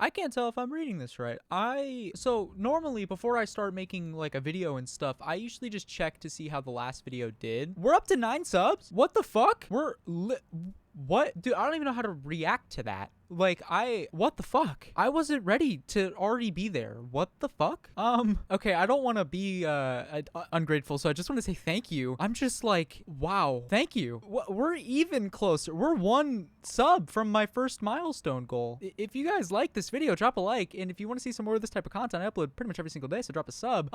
I can't tell if I'm reading this right. So normally before I start making like a video and stuff, I usually just check to see how the last video did. We're up to 9 subs? What the fuck? What? Dude, I don't even know how to react to that. Like, what the fuck? I wasn't ready to already be there. What the fuck? Okay, I don't want to be, ungrateful, so I just want to say thank you. I'm just like, wow, thank you. We're even closer. We're 1 sub from my first milestone goal. If you guys like this video, drop a like, and if you want to see some more of this type of content, I upload pretty much every single day, so drop a sub.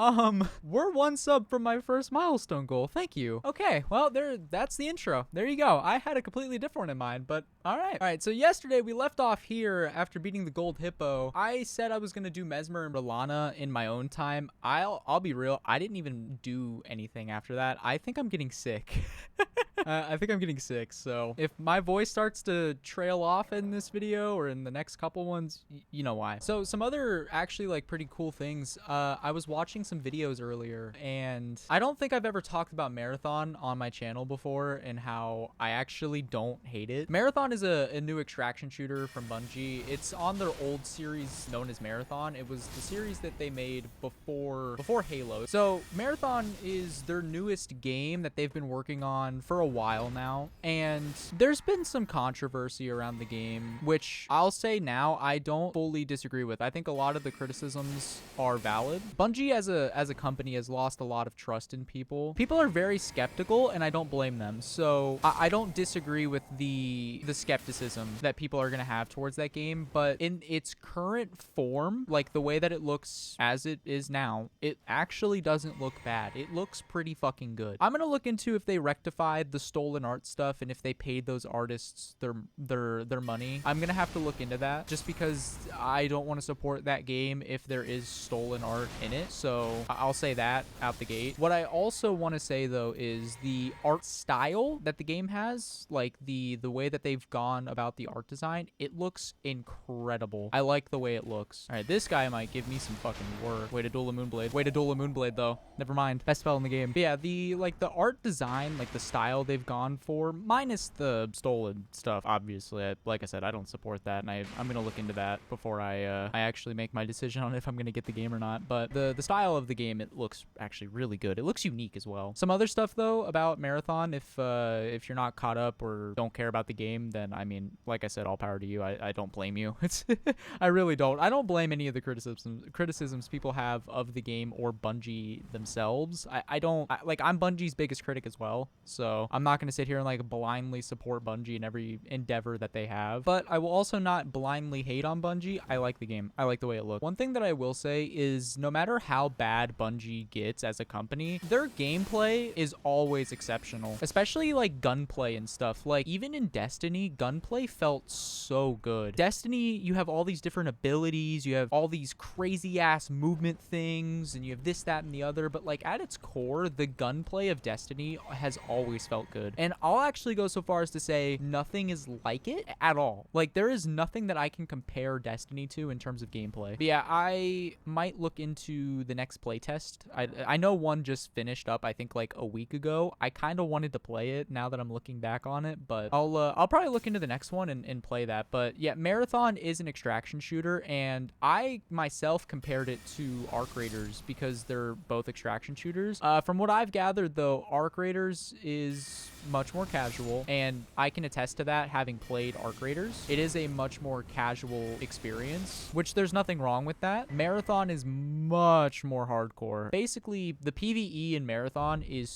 We're 1 sub from my first milestone goal. Thank you. Okay, well, that's the intro. There you go. I had a completely different one in mind, but all right. All right, so yesterday we left off here after beating the gold hippo. I said I was gonna do Mesmer and Rolana in my own time. I'll be real, I didn't even do anything after that. I think I'm getting sick. I think I'm getting sick, so if my voice starts to trail off in this video or in the next couple ones, you know why. So some other actually like pretty cool things. I was watching some videos earlier, and I don't think I've ever talked about Marathon on my channel before and how I actually don't hate it. Marathon is a new extraction shooter from Bungie. It's on their old series known as Marathon. It was the series that they made before Halo. So Marathon is their newest game that they've been working on for a while now, and there's been some controversy around the game, which I'll say now I don't fully disagree with. I think a lot of the criticisms are valid. Bungie as a company has lost a lot of trust in people. People are very skeptical, and I don't blame them. So I don't disagree with the skepticism that people are gonna have towards that game, but in its current form, like the way that it looks as it is now, it actually doesn't look bad. It looks pretty fucking good. I'm gonna look into if they rectified the stolen art stuff and if they paid those artists their money. I'm gonna have to look into that just because I don't want to support that game if there is stolen art in it. So I'll say that out the gate. What I also want to say though is the art style that the game has, like the way that they've gone about the art design, it looks incredible. I like the way it looks. All right, this guy might give me some fucking work. Way to duel a Moonblade. Way to duel a Moonblade though. Never mind. Best spell in the game. But yeah, the art design, like the style they've gone for, minus the stolen stuff, obviously. Like I said, I don't support that, and I'm gonna look into that before I actually make my decision on if I'm gonna get the game or not. But the style of the game, it looks actually really good. It looks unique as well. Some other stuff though about Marathon, if you're not caught up or don't care about the game, then I mean, like I said, all power to you. I don't blame you. It's I really don't. I don't blame any of the criticisms people have of the game or Bungie themselves. I'm Bungie's biggest critic as well, so I'm not gonna sit here and like blindly support Bungie in every endeavor that they have, but I will also not blindly hate on Bungie. I like the game. I like the way it looks. One thing that I will say is no matter how bad Bungie gets as a company, their gameplay is always exceptional, especially like gunplay and stuff. Like even in Destiny, gunplay felt so good. Destiny, you have all these different abilities, you have all these crazy ass movement things, and you have this, that, and the other, but like at its core, the gunplay of Destiny has always felt good. And I'll actually go so far as to say nothing is like it at all. Like there is nothing that I can compare Destiny to in terms of gameplay. But yeah, I might look into the next playtest. I know one just finished up, I think like a week ago. I kind of wanted to play it now that I'm looking back on it, but I'll probably look into the next one and play that. But yeah, Marathon is an extraction shooter, and I myself compared it to Arc Raiders because they're both extraction shooters. From what I've gathered though, Arc Raiders is much more casual, and I can attest to that having played Arc Raiders. It is a much more casual experience, which there's nothing wrong with that. Marathon is much more hardcore. Basically, the PvE in Marathon is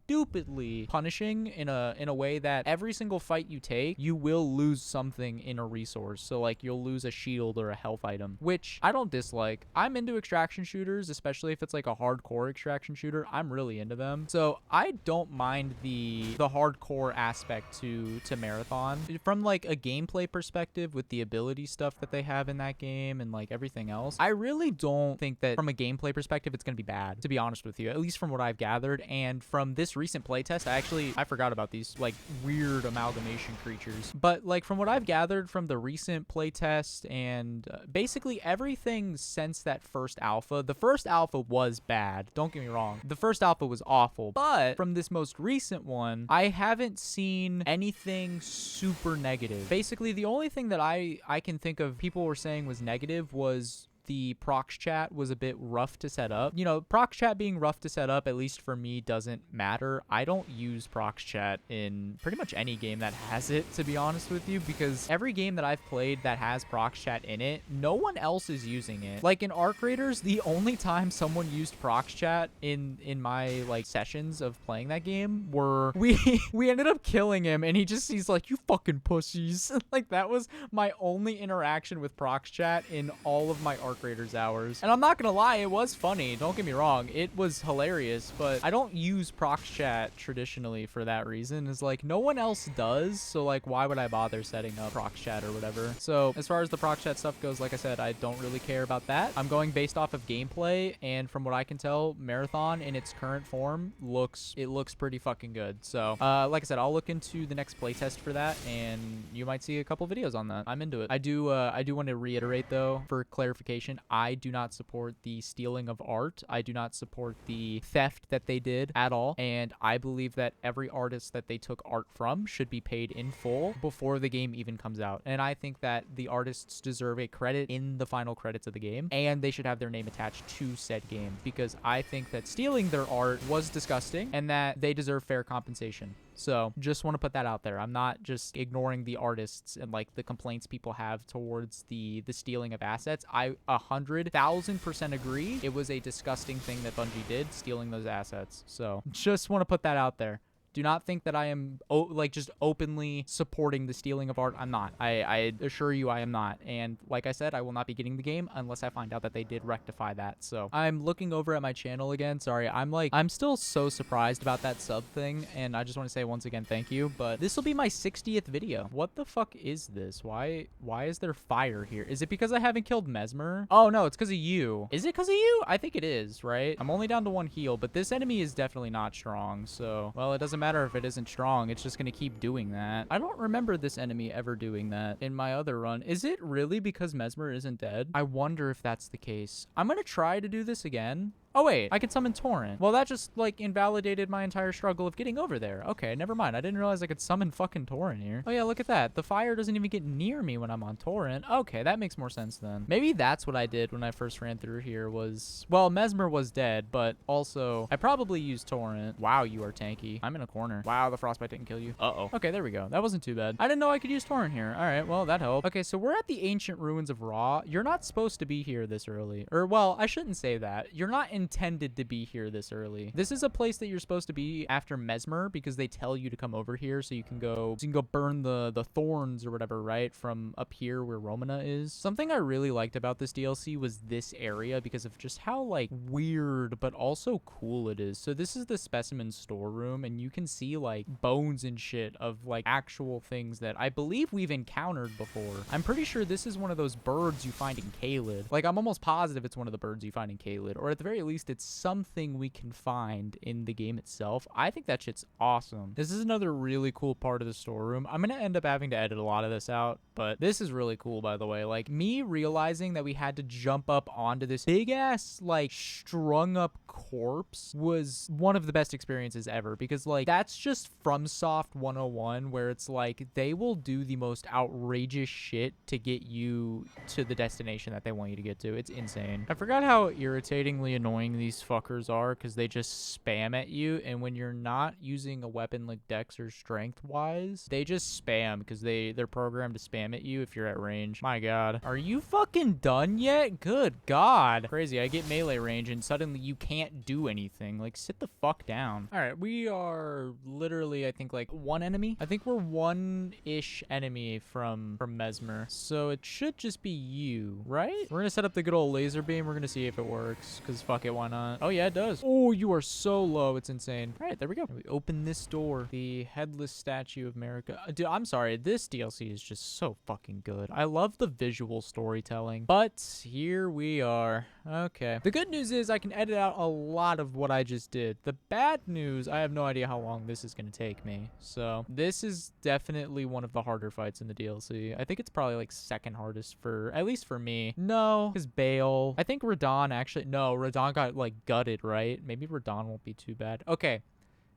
stupidly punishing in a way that every single fight you take, you will lose something in a resource. So like you'll lose a shield or a health item, which I don't dislike. I'm into extraction shooters, especially if it's like a hardcore extraction shooter. I'm really into them. So I don't mind the hardcore aspect to Marathon. From like a gameplay perspective with the ability stuff that they have in that game and like everything else, I really don't think that from a gameplay perspective it's gonna be bad, to be honest with you, at least from what I've gathered. And from this recent playtest, I forgot about these like weird amalgamation creatures, but like from what I've gathered from the recent playtest and basically everything since that first alpha, the first alpha was bad, don't get me wrong, the first alpha was awful, but from this most recent one, I I haven't seen anything super negative. Basically, the only thing that I can think of people were saying was negative was the prox chat was a bit rough to set up. You know, prox chat being rough to set up, at least for me, doesn't matter. I don't use prox chat in pretty much any game that has it, to be honest with you, because every game that I've played that has prox chat in it, no one else is using it. Like in Arc Raiders, the only time someone used prox chat in my like sessions of playing that game were we ended up killing him, and he's like, you fucking pussies. Like that was my only interaction with prox chat in all of my Arc Raiders hours. And I'm not gonna lie, it was funny. Don't get me wrong. It was hilarious, but I don't use prox chat traditionally for that reason. It's like no one else does, so like why would I bother setting up prox chat or whatever? So as far as the prox chat stuff goes, like I said, I don't really care about that. I'm going based off of gameplay, and from what I can tell, Marathon in its current form looks pretty fucking good. So like I said, I'll look into the next playtest for that, and you might see a couple videos on that. I'm into it. I do want to reiterate though, for clarification, I do not support the stealing of art. I do not support the theft that they did at all. And I believe that every artist that they took art from should be paid in full before the game even comes out. And I think that the artists deserve a credit in the final credits of the game, and they should have their name attached to said game, because I think that stealing their art was disgusting and that they deserve fair compensation. So just want to put that out there. I'm not just ignoring the artists and like the complaints people have towards the stealing of assets. I 100,000% agree. It was a disgusting thing that Bungie did, stealing those assets. So just want to put that out there. Do not think that I am like just openly supporting the stealing of art. I'm not. I assure you I am not. And like I said, I will not be getting the game unless I find out that they did rectify that. So I'm looking over at my channel again. Sorry, I'm still so surprised about that sub thing. And I just want to say once again, thank you. But this will be my 60th video. What the fuck is this? Why is there fire here? Is it because I haven't killed Mesmer? Oh no, it's because of you. Is it because of you? I think it is, right? I'm only down to 1 heal, but this enemy is definitely not strong. So, well, it doesn't matter if it isn't strong. It's just going to keep doing that. I don't remember this enemy ever doing that in my other run. Is it really because Mesmer isn't dead? I wonder if that's the case. I'm going to try to do this again. Oh, wait, I can summon Torrent. Well, that just, like, invalidated my entire struggle of getting over there. Okay, never mind. I didn't realize I could summon fucking Torrent here. Oh, yeah, look at that. The fire doesn't even get near me when I'm on Torrent. Okay, that makes more sense then. Maybe that's what I did when I first ran through here was... Well, Mesmer was dead, but also, I probably used Torrent. Wow, you are tanky. I'm in a corner. Wow, the frostbite didn't kill you. Uh-oh. Okay, there we go. That wasn't too bad. I didn't know I could use Torrent here. All right, well, that helped. Okay, so we're at the ancient ruins of Ra. You're not supposed to be here this early. Or, well, I shouldn't say that. You're not intended to be here this early. This is a place that you're supposed to be after Mesmer, because they tell you to come over here so you can go burn the thorns or whatever, right? From up here where Romana is. Something I really liked about this DLC was this area because of just how like weird but also cool it is. So this is the specimen storeroom, and you can see like bones and shit of like actual things that I believe we've encountered before. I'm pretty sure this is one of those birds you find in Caelid. Like I'm almost positive it's one of the birds you find in Caelid, or at the very least it's something we can find in the game itself. I think that shit's awesome. This is another really cool part of the storeroom. I'm gonna end up having to edit a lot of this out, but this is really cool, by the way. Like me realizing that we had to jump up onto this big ass like strung up corpse was one of the best experiences ever, because like that's just FromSoft 101, where it's like they will do the most outrageous shit to get you to the destination that they want you to get to. It's insane. I forgot how irritatingly annoying these fuckers are, because they just spam at you, and when you're not using a weapon like Dex or Strength wise, they just spam because they're programmed to spam at you if you're at range. My god. Are you fucking done yet? Good god. Crazy. I get melee range and suddenly you can't do anything. Like sit the fuck down. All right, we are literally, I think, like one enemy. I think we're one-ish enemy from Mesmer, so it should just be you, right? We're gonna set up the good old laser beam. We're gonna see if it works, because fuck it, why not? Oh yeah, it does. Oh, you are so low. It's insane. All right, there we go. We open this door. The headless statue of America. Dude, I'm sorry. This DLC is just so fucking good. I love the visual storytelling, but here we are. Okay. The good news is I can edit out a lot of what I just did. The bad news, I have no idea how long this is going to take me. So this is definitely one of the harder fights in the DLC. I think it's probably like second hardest for, at least for me. No, because Bale. I think Radon actually, no, Radon got like gutted, right? Maybe Radon won't be too bad. Okay.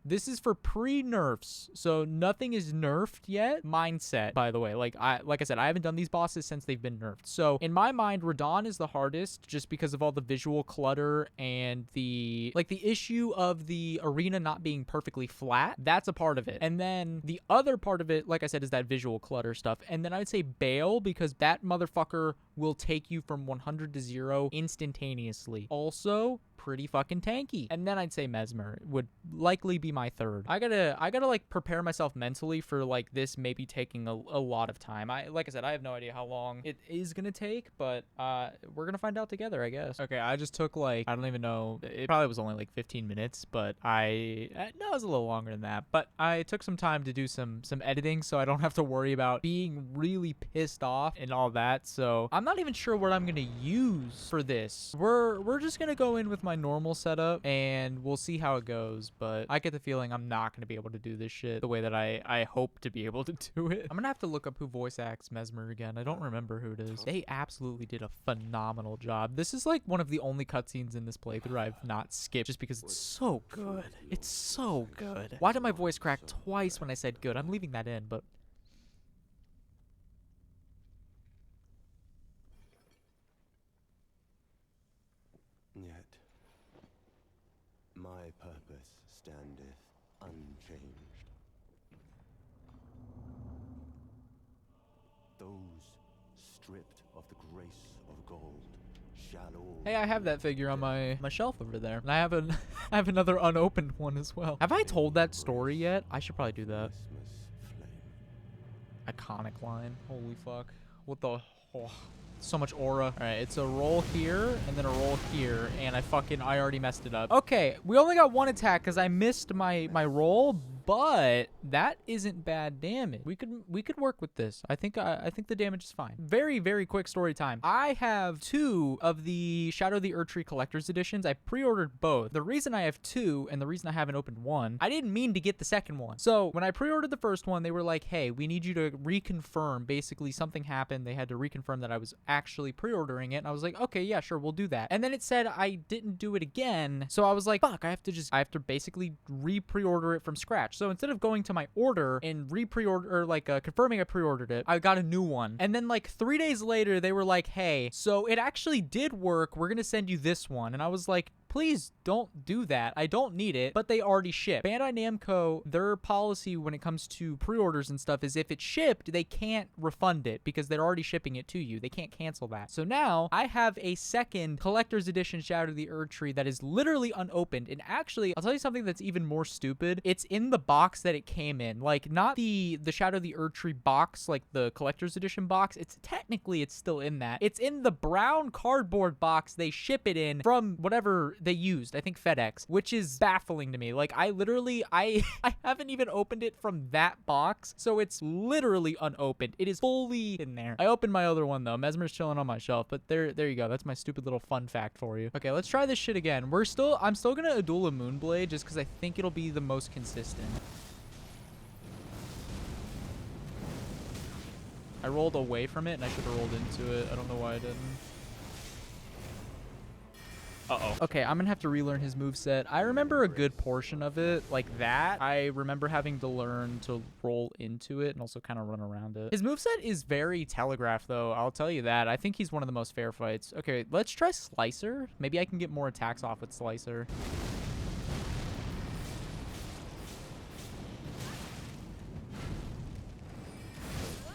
This is for pre-nerfs, so nothing is nerfed yet. Mindset, by the way. Like I said, I haven't done these bosses since they've been nerfed. So in my mind, Radon is the hardest just because of all the visual clutter and the issue of the arena not being perfectly flat. That's a part of it. And then the other part of it, like I said, is that visual clutter stuff. And then I would say Bale, because that motherfucker will take you from 100 to 0 instantaneously. Also, pretty fucking tanky. And then I'd say Mesmer would likely be my third. I gotta like prepare myself mentally for like this maybe taking a lot of time. Like I said, I have no idea how long it is gonna take, but we're gonna find out together, I guess. Okay, I just took like, I don't even know, it probably was only like 15 minutes, but no, it was a little longer than that, but I took some time to do some editing so I don't have to worry about being really pissed off and all that. So I'm not even sure what I'm gonna use for this. We're just gonna go in with my normal setup and we'll see how it goes, but I get the feeling I'm not gonna be able to do this shit the way that I hope to be able to do it. I'm gonna have to look up who voice acts Mesmer again. I don't remember who it is. They absolutely did a phenomenal job. This is like one of the only cutscenes in this playthrough I've not skipped just because it's so good. It's so good. Why did my voice crack twice when I said good? I'm leaving that in, but yet my purpose standeth unchanged. Those stripped of the grace of gold shall all... Hey, I have that figure on my shelf over there. And I have I have another unopened one as well. Have I told that story yet? I should probably do that. Iconic line. Holy fuck. What the... Oh, so much aura. All right, it's a roll here and then a roll here, and I already messed it up. Okay, we only got one attack because I missed my roll, but that isn't bad damage. We could work with this. I think the damage is fine. Very, very quick story time. I have 2 of the Shadow of the Erdtree Collector's Editions. I pre-ordered both. The reason I have 2 and the reason I haven't opened one, I didn't mean to get the second one. So when I pre-ordered the first one, they were like, hey, we need you to reconfirm. Basically, something happened. They had to reconfirm that I was actually pre-ordering it. And I was like, okay, yeah, sure, we'll do that. And then it said I didn't do it again. So I was like, fuck, I have to basically re-pre-order it from scratch. So instead of going to my order and re-pre-order, or like confirming I pre-ordered it, I got a new one. And then like 3 days later, they were like, hey, so it actually did work. We're gonna send you this one. And I was like, please don't do that. I don't need it, but they already ship. Bandai Namco, their policy when it comes to pre-orders and stuff is if it's shipped, they can't refund it because they're already shipping it to you. They can't cancel that. So now I have a second collector's edition Shadow of the Erdtree that is literally unopened. And actually, I'll tell you something that's even more stupid. It's in the box that it came in. Like, not the Shadow of the Erdtree box, like the collector's edition box. It's still in that. It's in the brown cardboard box they ship it in from whatever they used, I think FedEx, which is baffling to me. Like, I haven't even opened it from that box, so it's literally unopened. It is fully in there. I opened my other one though. Mesmer's chilling on my shelf, but there you go. That's my stupid little fun fact for you. Okay, let's try this shit again. I'm still gonna Adula Moonblade just because I think it'll be the most consistent. I rolled away from it and I should have rolled into it. I don't know why I didn't. Uh-oh. Okay, I'm gonna have to relearn his moveset. I remember a good portion of it, like that. I remember having to learn to roll into it and also kind of run around it. His moveset is very telegraphed, though. I'll tell you that. I think he's one of the most fair fights. Okay, let's try Slicer. Maybe I can get more attacks off with Slicer.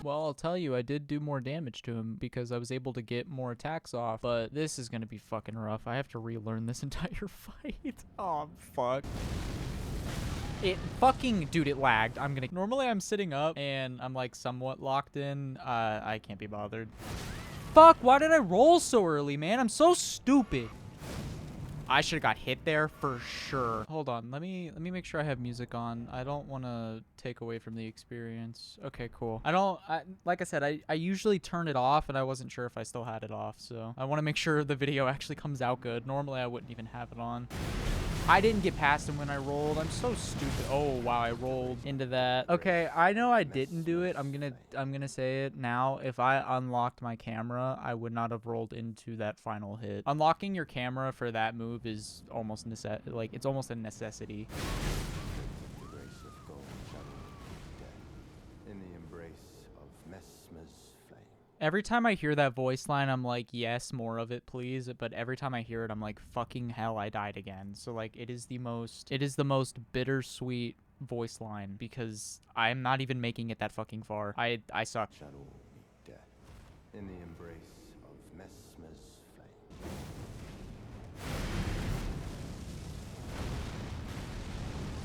Well, I'll tell you, I did do more damage to him because I was able to get more attacks off, but this is gonna be fucking rough. I have to relearn this entire fight. Oh, fuck. It fucking, dude, it lagged. Normally I'm sitting up and I'm like somewhat locked in. I can't be bothered. Fuck, why did I roll so early, man? I'm so stupid. I should have got hit there for sure. Hold on, let me make sure I have music on. I don't want to take away from the experience. Okay, cool. Like I said, I usually turn it off and I wasn't sure if I still had it off, so I want to make sure the video actually comes out good. Normally I wouldn't even have it on. I didn't get past him when I rolled. I'm so stupid. Oh, wow, I rolled into that. Okay, I know I didn't do it. I'm gonna say it now. If I unlocked my camera, I would not have rolled into that final hit. Unlocking your camera for that move is almost it's almost a necessity. Every time I hear that voice line, I'm like, yes, more of it, please. But every time I hear it, I'm like, fucking hell, I died again. So like, it is the most bittersweet voice line because I'm not even making it that fucking far. I suck. Shall all meet death in the embrace of MESSMER's flame.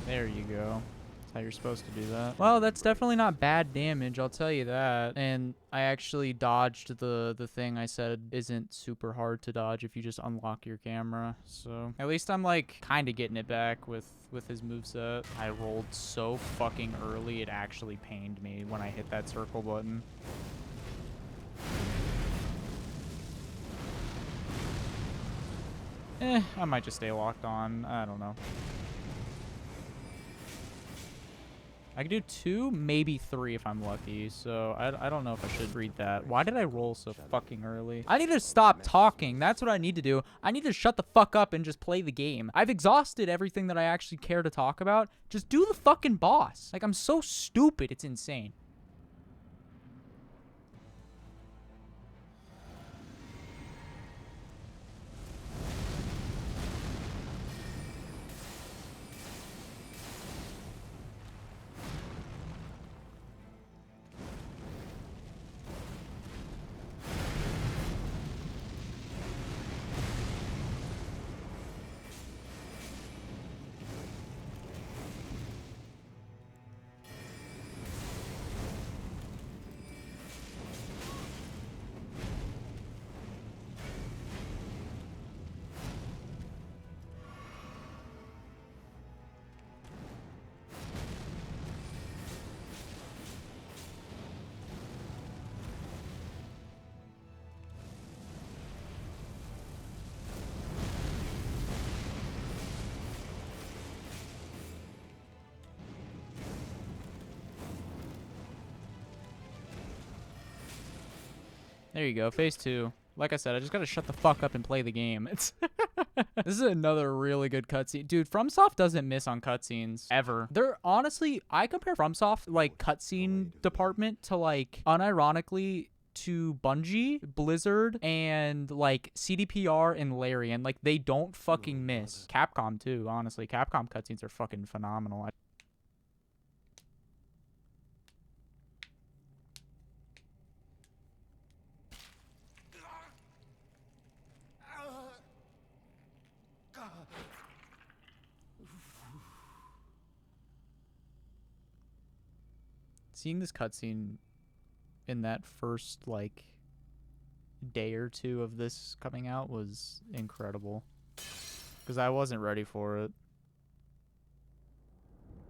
There you go. That's how you're supposed to do that. Well, that's definitely not bad damage, I'll tell you that. And I actually dodged the thing I said isn't super hard to dodge if you just unlock your camera. So at least I'm like kind of getting it back with his moveset. I rolled so fucking early, it actually pained me when I hit that circle button. I might just stay locked on. I don't know. I could do 2, maybe 3 if I'm lucky, so I don't know if I should read that. Why did I roll so fucking early? I need to stop talking. That's what I need to do. I need to shut the fuck up and just play the game. I've exhausted everything that I actually care to talk about. Just do the fucking boss. Like, I'm so stupid, it's insane. There you go, phase 2. Like I said, I just gotta shut the fuck up and play the game. It's this is another really good cutscene. Dude, FromSoft doesn't miss on cutscenes, ever. They're honestly, I compare FromSoft, like, cutscene department to, like, unironically, to Bungie, Blizzard, and, like, CDPR and Larian. Like, they don't fucking miss. Capcom, too, honestly. Capcom cutscenes are fucking phenomenal. Seeing this cutscene in that first, like, day or 2 of this coming out was incredible. Because I wasn't ready for it.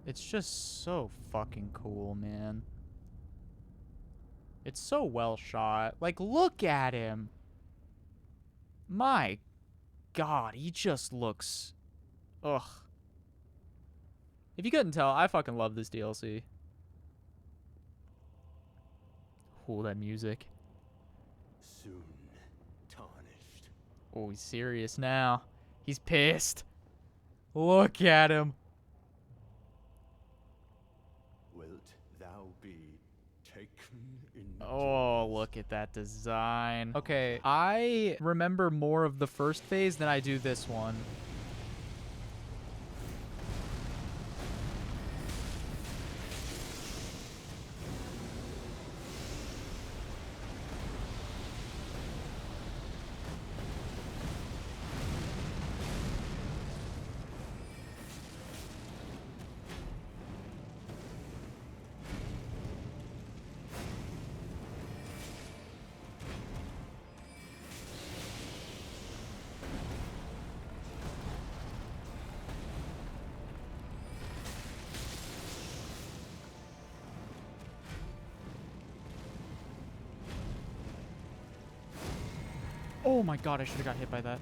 It's just so fucking cool, man. It's so well shot. Like, look at him. My God, he just looks... Ugh. If you couldn't tell, I fucking love this DLC. Ooh, that music. Soon tarnished. Oh, he's serious now. He's pissed. Look at him. Wilt thou be taken in? Oh, look at that design. Okay, I remember more of the first phase than I do this one. Oh my God, I should have got hit by that.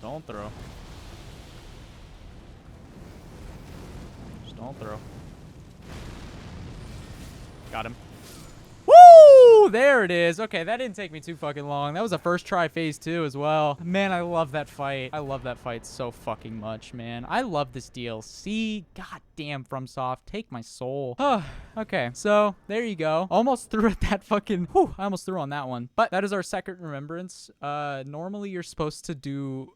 Don't throw. Just don't throw. Got him. Woo! Woo, there it is. Okay, that didn't take me too fucking long. That was a first try phase 2 as well. Man, I love that fight. I love that fight so fucking much, man. I love this DLC. God damn, FromSoft, take my soul. Okay, so there you go. Almost threw at that fucking, whew, I almost threw on that one. But that is our second remembrance. Normally you're supposed to do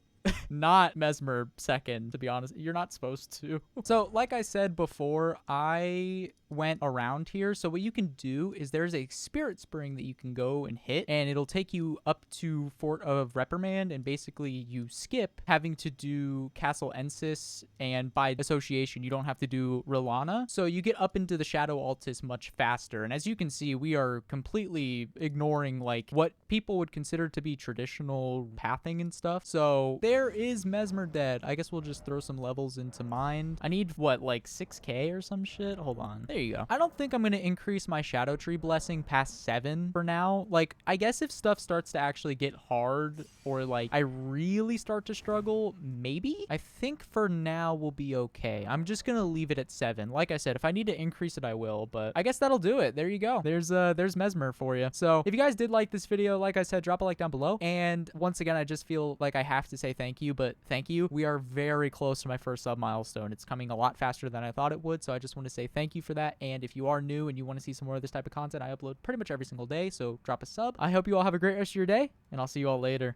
not Mesmer second, to be honest. You're not supposed to. So like I said before, I went around here. So what you can do is there's a spirit spring that you can go and hit, and it'll take you up to Fort of Reprimand, and basically you skip having to do Castle Ensis, and by association you don't have to do Rilana. So you get up into the Shadow Altus much faster. And as you can see, we are completely ignoring like what people would consider to be traditional pathing and stuff. So there is Mesmer dead. I guess we'll just throw some levels into Mind. I need what, like 6k or some shit? Hold on. There you go. I don't think I'm gonna increase my Shadow Tree blessing past 7 for now. Like, I guess if stuff starts to actually get hard, or like I really start to struggle, maybe. I think for now we'll be okay. I'm just gonna leave it at 7. Like I said, if I need to increase it, I will, but I guess that'll do it. There you go. There's Mesmer for you. So if you guys did like this video, like I said, drop a like down below. And once again, I just feel like I have to say thank you, but thank you. We are very close to my first sub milestone. It's coming a lot faster than I thought it would, so I just want to say thank you for that. And if you are new and you want to see some more of this type of content, I upload pretty much every single day, so drop a sub. I hope you all have a great rest of your day, and I'll see you all later.